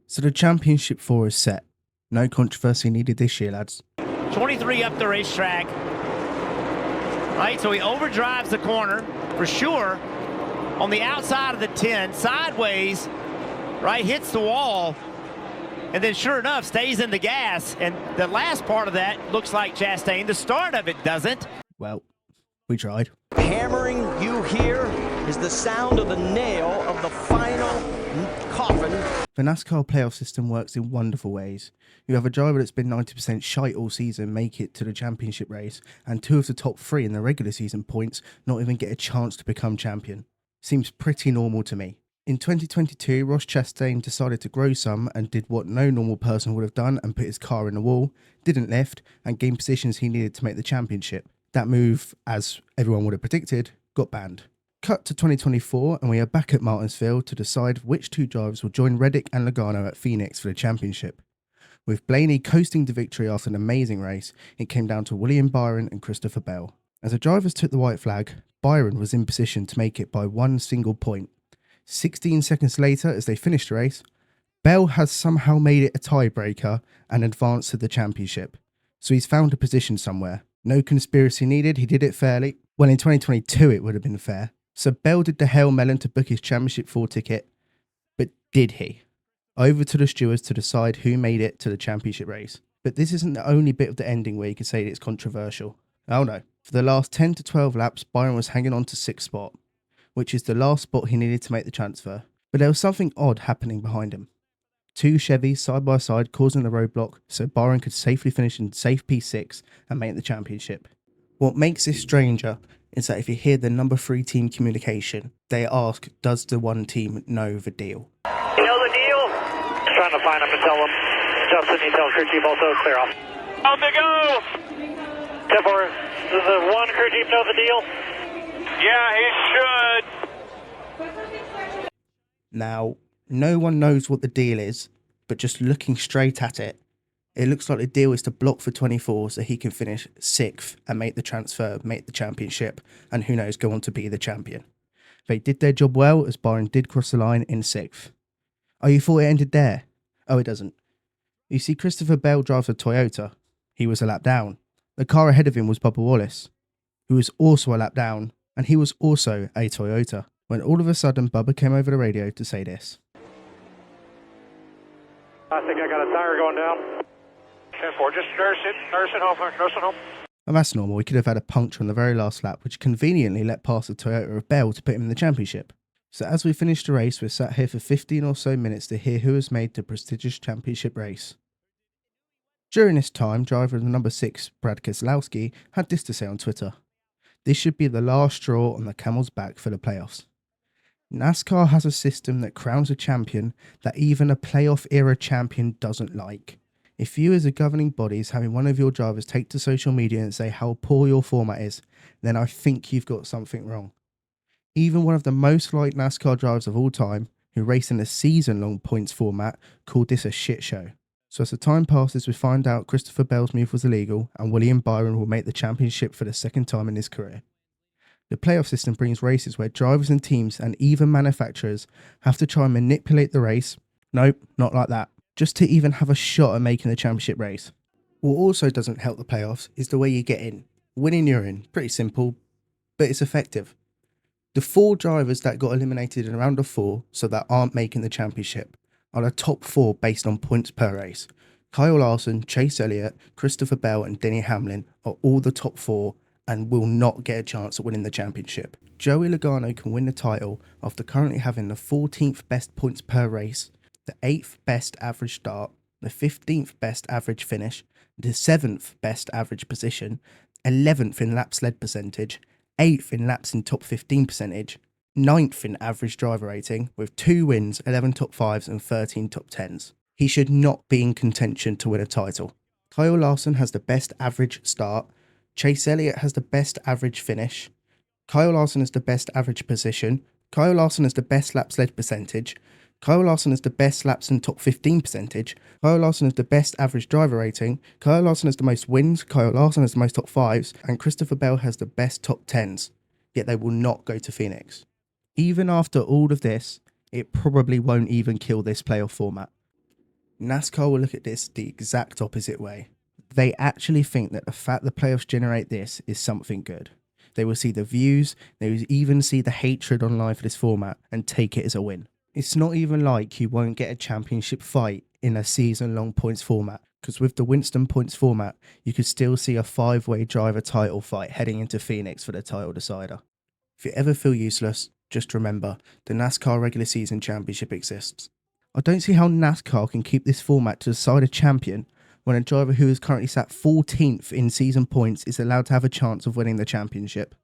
So the championship 4 is set. No controversy needed this year, lads. 23 up the racetrack. Right, so he overdrives the corner for sure. On the outside of the 10, sideways, right, hits the wall. And then sure enough, stays in the gas. And the last part of that looks like Chastain. The start of it doesn't. Well, we tried. Hammering you hear is the sound of the nail of the final coffin. The NASCAR playoff system works in wonderful ways. You have a driver that's been 90% shite all season make it to the championship race, and 2 of the top 3 in the regular season points not even get a chance to become champion. Seems pretty normal to me. In 2022, Ross Chastain decided to grow some and did what no normal person would have done and put his car in the wall, didn't lift, and gained positions he needed to make the championship. That move, as everyone would have predicted, got banned. Cut to 2024 and we are back at Martinsville to decide which 2 drivers will join Reddick and Logano at Phoenix for the championship. With Blaney coasting to victory after an amazing race, it came down to William Byron and Christopher Bell. As the drivers took the white flag, Byron was in position to make it by 1 single point. 16 seconds later, as they finished the race, Bell has somehow made it a tiebreaker and advanced to the championship. So he's found a position somewhere. No conspiracy needed, he did it fairly. Well, in 2022 it would have been fair. So Bell did the Hail Melon to book his Championship 4 ticket, but did he? Over to the stewards to decide who made it to the championship race. But this isn't the only bit of the ending where you could say it's controversial. Oh no. For the last 10 to 12 laps, Byron was hanging on to 6th spot, which is the last spot he needed to make the transfer. But there was something odd happening behind him. 2 Chevys side by side causing the roadblock so Byron could safely finish in safe P6 and make the championship. What makes this stranger is that if you hear the number 3 team communication, they ask, does the 1 team know the deal? You know the deal? Trying to find him and tell him. Justin, you tell crew chief also clear off. On the go! 10-4, does the 1 crew chief know the deal? Yeah, he should. Now, no one knows what the deal is, but just looking straight at it, it looks like the deal is to block for 24 so he can finish 6th and make the transfer, make the championship, and who knows, go on to be the champion. They did their job well as Byron did cross the line in 6th. Oh, you thought it ended there? Oh, it doesn't. You see, Christopher Bell drives a Toyota. He was a lap down. The car ahead of him was Bubba Wallace, who was also a lap down, and he was also a Toyota, when all of a sudden Bubba came over the radio to say this. I think I got a tire going down. 10-4, just nurse it home. And that's normal, he could have had a puncture on the very last lap, which conveniently let past the Toyota of Bell to put him in the championship. So as we finish the race, we're sat here for 15 or so minutes to hear who has made the prestigious championship race. During this time, driver number 6, Brad Keselowski, had this to say on Twitter. This should be the last straw on the camel's back for the playoffs. NASCAR has a system that crowns a champion that even a playoff era champion doesn't like. If you as a governing body is having one of your drivers take to social media and say how poor your format is, then I think you've got something wrong. Even one of the most liked NASCAR drivers of all time, who race in a season-long points format, called this a shit show. So as the time passes, we find out Christopher Bell's move was illegal and William Byron will make the championship for the 2nd time in his career. The playoff system brings races where drivers and teams and even manufacturers have to try and manipulate the race. Nope, not like that. Just to even have a shot at making the championship race. What also doesn't help the playoffs is the way you get in. Winning, you're in. Pretty simple, but it's effective. The 4 drivers that got eliminated in round of 4, so that aren't making the championship, are the top 4 based on points per race. Kyle Larson, Chase Elliott, Christopher Bell and Denny Hamlin are all the top 4 and will not get a chance at winning the championship. Joey Logano can win the title after currently having the 14th best points per race, the 8th best average start, the 15th best average finish, the 7th best average position, 11th in laps led percentage, 8th in laps in top 15 percentage, 9th in average driver rating, with 2 wins, 11 top 5s and 13 top 10s. He should not be in contention to win a title. Kyle Larson has the best average start, Chase Elliott has the best average finish, Kyle Larson has the best average position, Kyle Larson has the best laps led percentage, Kyle Larson has the best laps in top 15 percentage, Kyle Larson has the best average driver rating, Kyle Larson has the most wins, Kyle Larson has the most top 5s, and Christopher Bell has the best top 10s, yet they will not go to Phoenix. Even after all of this, it probably won't even kill this playoff format. NASCAR will look at this the exact opposite way. They actually think that the fact the playoffs generate this is something good. They will see the views, they will even see the hatred online for this format and take it as a win. It's not even like you won't get a championship fight in a season-long points format, because with the Winston points format, you could still see a 5-way driver title fight heading into Phoenix for the title decider. If you ever feel useless, just remember, the NASCAR regular season championship exists. I don't see how NASCAR can keep this format to decide a champion when a driver who is currently sat 14th in season points is allowed to have a chance of winning the championship.